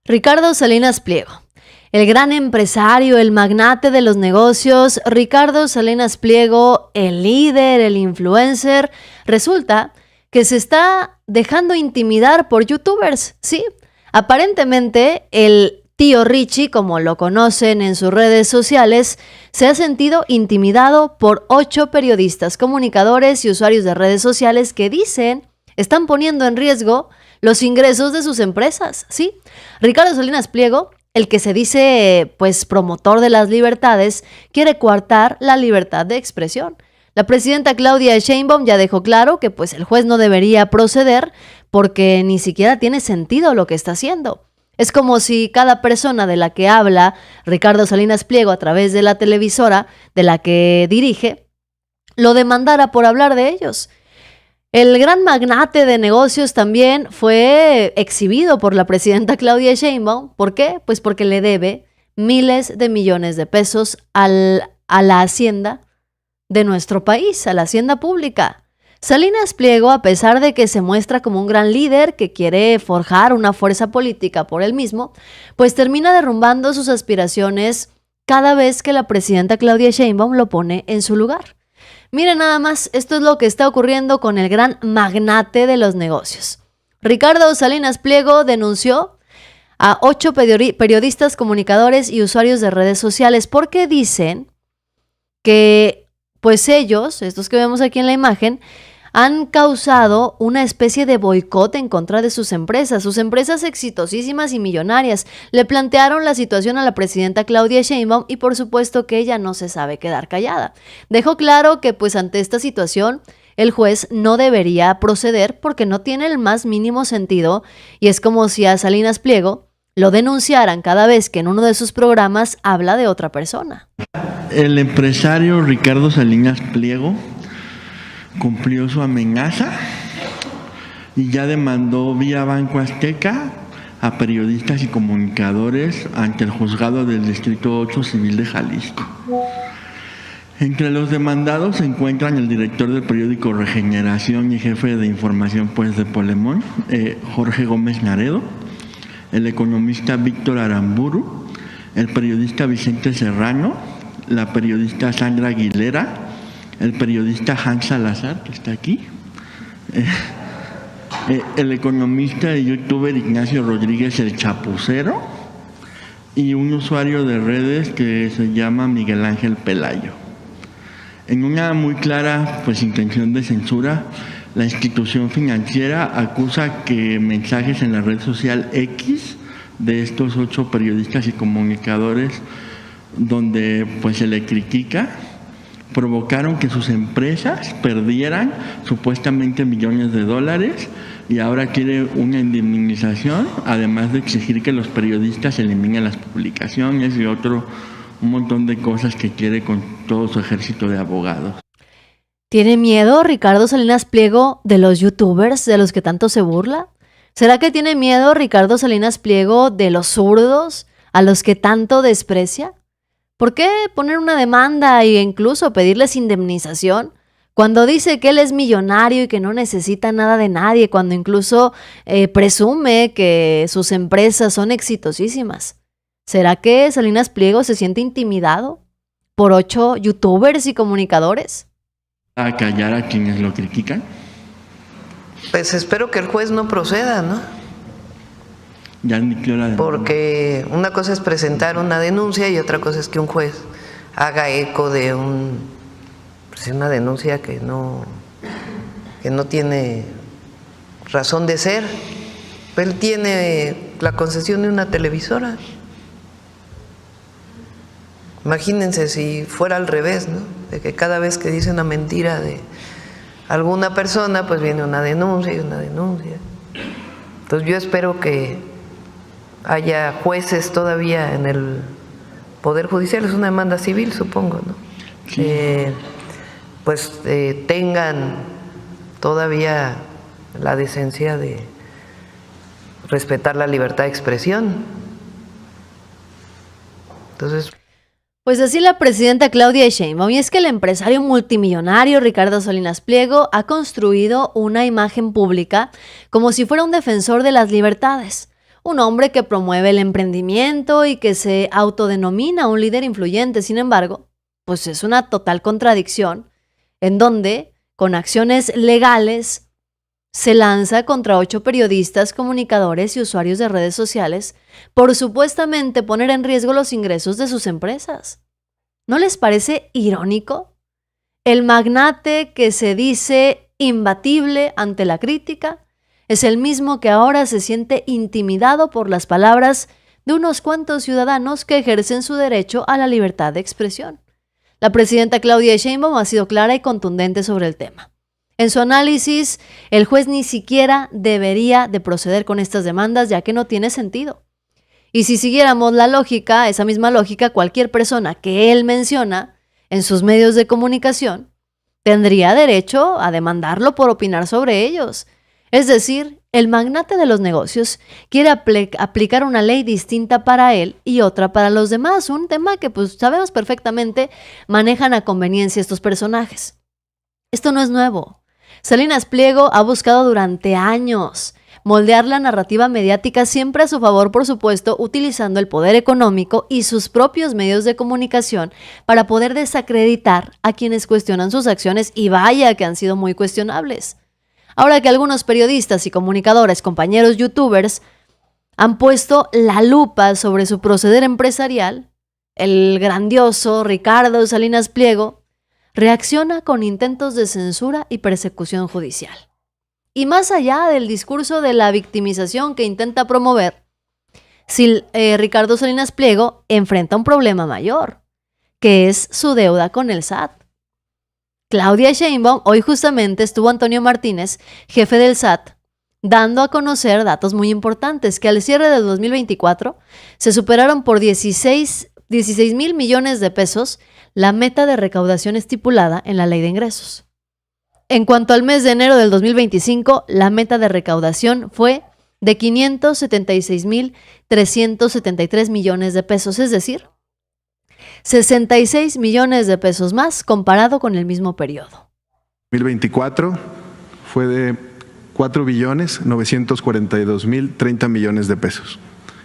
Ricardo Salinas Pliego. El gran empresario, el magnate de los negocios, Ricardo Salinas Pliego, el líder, el influencer, resulta que se está dejando intimidar por youtubers, ¿sí? Aparentemente, el tío Richie, como lo conocen en sus redes sociales, se ha sentido intimidado por 8 periodistas, comunicadores y usuarios de redes sociales que dicen están poniendo en riesgo los ingresos de sus empresas, ¿sí? Ricardo Salinas Pliego, el que se dice pues promotor de las libertades, quiere coartar la libertad de expresión. La presidenta Claudia Sheinbaum ya dejó claro que pues el juez no debería proceder porque ni siquiera tiene sentido lo que está haciendo. Es como si cada persona de la que habla Ricardo Salinas Pliego a través de la televisora de la que dirige, lo demandara por hablar de ellos. El gran magnate de negocios también fue exhibido por la presidenta Claudia Sheinbaum. ¿Por qué? Pues porque le debe miles de millones de pesos a la hacienda de nuestro país, a la hacienda pública. Salinas Pliego, a pesar de que se muestra como un gran líder que quiere forjar una fuerza política por él mismo, pues termina derrumbando sus aspiraciones cada vez que la presidenta Claudia Sheinbaum lo pone en su lugar. Miren nada más, esto es lo que está ocurriendo con el gran magnate de los negocios. Ricardo Salinas Pliego denunció a 8 periodistas, comunicadores y usuarios de redes sociales porque dicen que pues ellos, estos que vemos aquí en la imagen, han causado una especie de boicot en contra de sus empresas exitosísimas y millonarias. Le plantearon la situación a la presidenta Claudia Sheinbaum y por supuesto que ella no se sabe quedar callada. Dejó claro que pues ante esta situación el juez no debería proceder porque no tiene el más mínimo sentido y es como si a Salinas Pliego lo denunciaran cada vez que en uno de sus programas habla de otra persona. El empresario Ricardo Salinas Pliego cumplió su amenaza y ya demandó vía Banco Azteca a periodistas y comunicadores ante el juzgado del Distrito 8 Civil de Jalisco. Entre los demandados se encuentran el director del periódico Regeneración y jefe de información pues de Polemón, Jorge Gómez Naredo, el economista Víctor Aramburu, el periodista Vicente Serrano, la periodista Sandra Aguilera, el periodista Hans Salazar, que está aquí, el economista y youtuber Ignacio Rodríguez el Chapucero y un usuario de redes que se llama Miguel Ángel Pelayo. En una muy clara pues, intención de censura, la institución financiera acusa que mensajes en la red social X de estos 8 periodistas y comunicadores donde pues, se le critica provocaron que sus empresas perdieran supuestamente millones de dólares y ahora quiere una indemnización, además de exigir que los periodistas eliminen las publicaciones y un montón de cosas que quiere con todo su ejército de abogados. ¿Tiene miedo Ricardo Salinas Pliego de los youtubers de los que tanto se burla? ¿Será que tiene miedo Ricardo Salinas Pliego de los zurdos a los que tanto desprecia? ¿Por qué poner una demanda e incluso pedirles indemnización cuando dice que él es millonario y que no necesita nada de nadie, cuando incluso presume que sus empresas son exitosísimas? ¿Será que Salinas Pliego se siente intimidado por 8 youtubers y comunicadores? ¿A callar a quienes lo critican? Pues espero que el juez no proceda, ¿no? Ya admitió la demanda. Porque una cosa es presentar una denuncia y otra cosa es que un juez haga eco de una denuncia que no tiene razón de ser. Él tiene la concesión de una televisora. Imagínense si fuera al revés, ¿no? De que cada vez que dice una mentira de alguna persona, pues viene una denuncia y una denuncia. Entonces yo espero que haya jueces todavía en el Poder Judicial, es una demanda civil, supongo, ¿no? Sí. Tengan todavía la decencia de respetar la libertad de expresión. Entonces, Pues así la presidenta Claudia Sheinbaum, y es que el empresario multimillonario Ricardo Salinas Pliego ha construido una imagen pública como si fuera un defensor de las libertades, Un hombre que promueve el emprendimiento y que se autodenomina un líder influyente. Sin embargo, pues es una total contradicción en donde, con acciones legales, se lanza contra 8 periodistas, comunicadores y usuarios de redes sociales por supuestamente poner en riesgo los ingresos de sus empresas. ¿No les parece irónico? El magnate que se dice imbatible ante la crítica es el mismo que ahora se siente intimidado por las palabras de unos cuantos ciudadanos que ejercen su derecho a la libertad de expresión. La presidenta Claudia Sheinbaum ha sido clara y contundente sobre el tema. En su análisis, el juez ni siquiera debería de proceder con estas demandas, ya que no tiene sentido. Y si siguiéramos la lógica, esa misma lógica, cualquier persona que él menciona en sus medios de comunicación tendría derecho a demandarlo por opinar sobre ellos. Es decir, el magnate de los negocios quiere aplicar una ley distinta para él y otra para los demás, un tema que pues sabemos perfectamente manejan a conveniencia estos personajes. Esto no es nuevo. Salinas Pliego ha buscado durante años moldear la narrativa mediática siempre a su favor, por supuesto, utilizando el poder económico y sus propios medios de comunicación para poder desacreditar a quienes cuestionan sus acciones, y vaya que han sido muy cuestionables. Ahora que algunos periodistas y comunicadores, compañeros youtubers, han puesto la lupa sobre su proceder empresarial, el grandioso Ricardo Salinas Pliego reacciona con intentos de censura y persecución judicial. Y más allá del discurso de la victimización que intenta promover, Ricardo Salinas Pliego enfrenta un problema mayor, que es su deuda con el SAT. Claudia Sheinbaum, hoy justamente estuvo Antonio Martínez, jefe del SAT, dando a conocer datos muy importantes, que al cierre del 2024 se superaron por 16,000 millones de pesos la meta de recaudación estipulada en la Ley de Ingresos. En cuanto al mes de enero del 2025, la meta de recaudación fue de 576,373 millones de pesos, es decir, 66 millones de pesos más comparado con el mismo periodo. 2024 fue de 4,942,030 millones de pesos.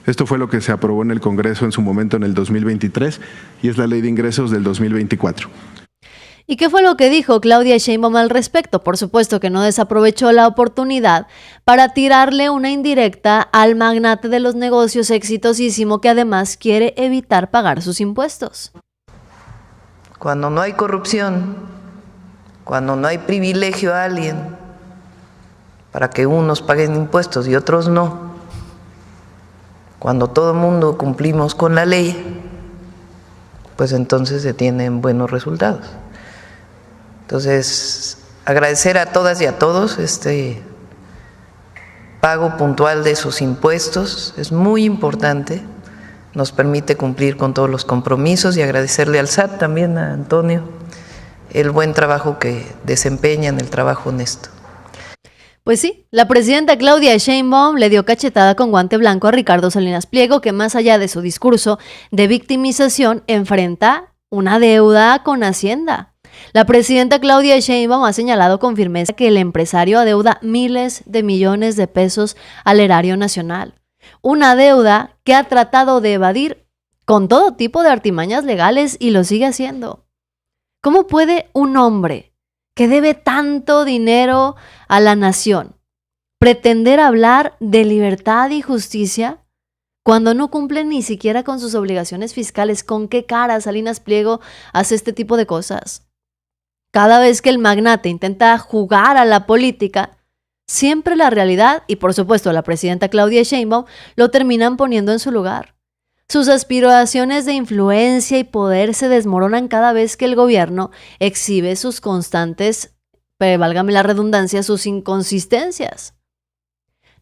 Esto fue lo que se aprobó en el Congreso en su momento en el 2023 y es la Ley de Ingresos del 2024. ¿Y qué fue lo que dijo Claudia Sheinbaum al respecto? Por supuesto que no desaprovechó la oportunidad para tirarle una indirecta al magnate de los negocios exitosísimo que además quiere evitar pagar sus impuestos. Cuando no hay corrupción, cuando no hay privilegio a alguien para que unos paguen impuestos y otros no, cuando todo el mundo cumplimos con la ley, pues entonces se tienen buenos resultados. Entonces, agradecer a todas y a todos este pago puntual de sus impuestos, es muy importante, nos permite cumplir con todos los compromisos, y agradecerle al SAT también, a Antonio, el buen trabajo que desempeñan, el trabajo honesto. Pues sí, la presidenta Claudia Sheinbaum le dio cachetada con guante blanco a Ricardo Salinas Pliego, que más allá de su discurso de victimización, enfrenta una deuda con Hacienda. La presidenta Claudia Sheinbaum ha señalado con firmeza que el empresario adeuda miles de millones de pesos al erario nacional. Una deuda que ha tratado de evadir con todo tipo de artimañas legales y lo sigue haciendo. ¿Cómo puede un hombre que debe tanto dinero a la nación pretender hablar de libertad y justicia cuando no cumple ni siquiera con sus obligaciones fiscales? ¿Con qué cara Salinas Pliego hace este tipo de cosas? Cada vez que el magnate intenta jugar a la política, siempre la realidad y por supuesto la presidenta Claudia Sheinbaum lo terminan poniendo en su lugar. Sus aspiraciones de influencia y poder se desmoronan cada vez que el gobierno exhibe sus constantes, válgame la redundancia, sus inconsistencias.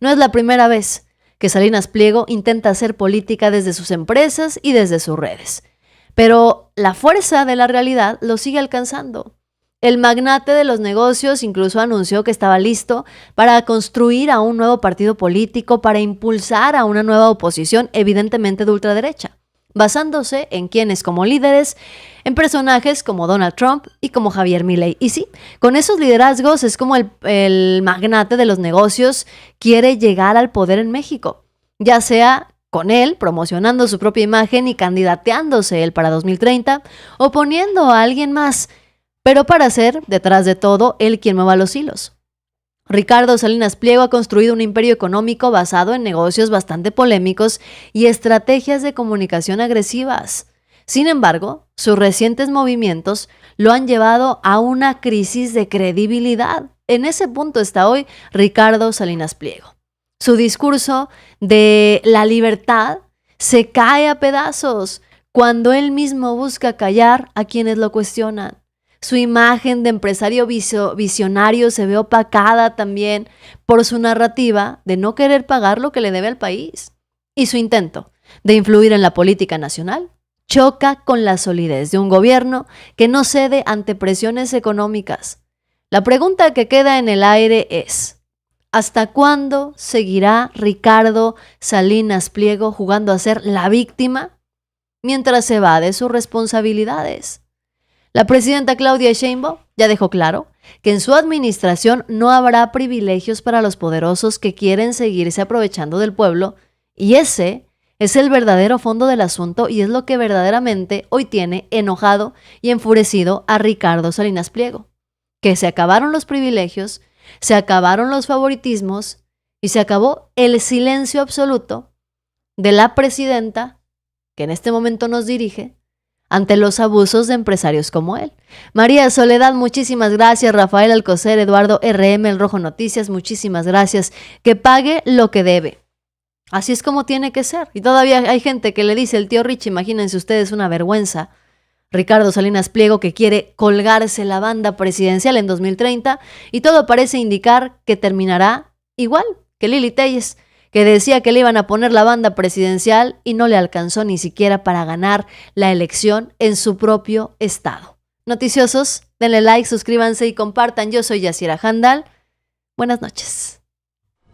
No es la primera vez que Salinas Pliego intenta hacer política desde sus empresas y desde sus redes, pero la fuerza de la realidad lo sigue alcanzando. El magnate de los negocios incluso anunció que estaba listo para construir a un nuevo partido político, para impulsar a una nueva oposición, evidentemente de ultraderecha, basándose en quienes como líderes, en personajes como Donald Trump y como Javier Milei. Y sí, con esos liderazgos es como el magnate de los negocios quiere llegar al poder en México. ya sea con él promocionando su propia imagen y candidateándose él para 2030 o poniendo a alguien más, pero para ser, detrás de todo, él quien mueva los hilos. Ricardo Salinas Pliego ha construido un imperio económico basado en negocios bastante polémicos y estrategias de comunicación agresivas. Sin embargo, sus recientes movimientos lo han llevado a una crisis de credibilidad. En ese punto está hoy Ricardo Salinas Pliego. Su discurso de la libertad se cae a pedazos cuando él mismo busca callar a quienes lo cuestionan. Su imagen de empresario visionario se ve opacada también por su narrativa de no querer pagar lo que le debe al país. Y su intento de influir en la política nacional choca con la solidez de un gobierno que no cede ante presiones económicas. La pregunta que queda en el aire es: ¿hasta cuándo seguirá Ricardo Salinas Pliego jugando a ser la víctima mientras se va de sus responsabilidades? La presidenta Claudia Sheinbaum ya dejó claro que en su administración no habrá privilegios para los poderosos que quieren seguirse aprovechando del pueblo, y ese es el verdadero fondo del asunto y es lo que verdaderamente hoy tiene enojado y enfurecido a Ricardo Salinas Pliego. Que se acabaron los privilegios, se acabaron los favoritismos y se acabó el silencio absoluto de la presidenta, que en este momento nos dirige, ante los abusos de empresarios como él. María Soledad, muchísimas gracias. Rafael Alcocer, Eduardo RM, El Rojo Noticias, muchísimas gracias. Que pague lo que debe. Así es como tiene que ser. Y todavía hay gente que le dice, el tío Rich, imagínense ustedes, una vergüenza. Ricardo Salinas Pliego que quiere colgarse la banda presidencial en 2030 y todo parece indicar que terminará igual que Lili Téllez, que decía que le iban a poner la banda presidencial y no le alcanzó ni siquiera para ganar la elección en su propio estado. Noticiosos, denle like, suscríbanse y compartan. Yo soy Yasira Handal. Buenas noches.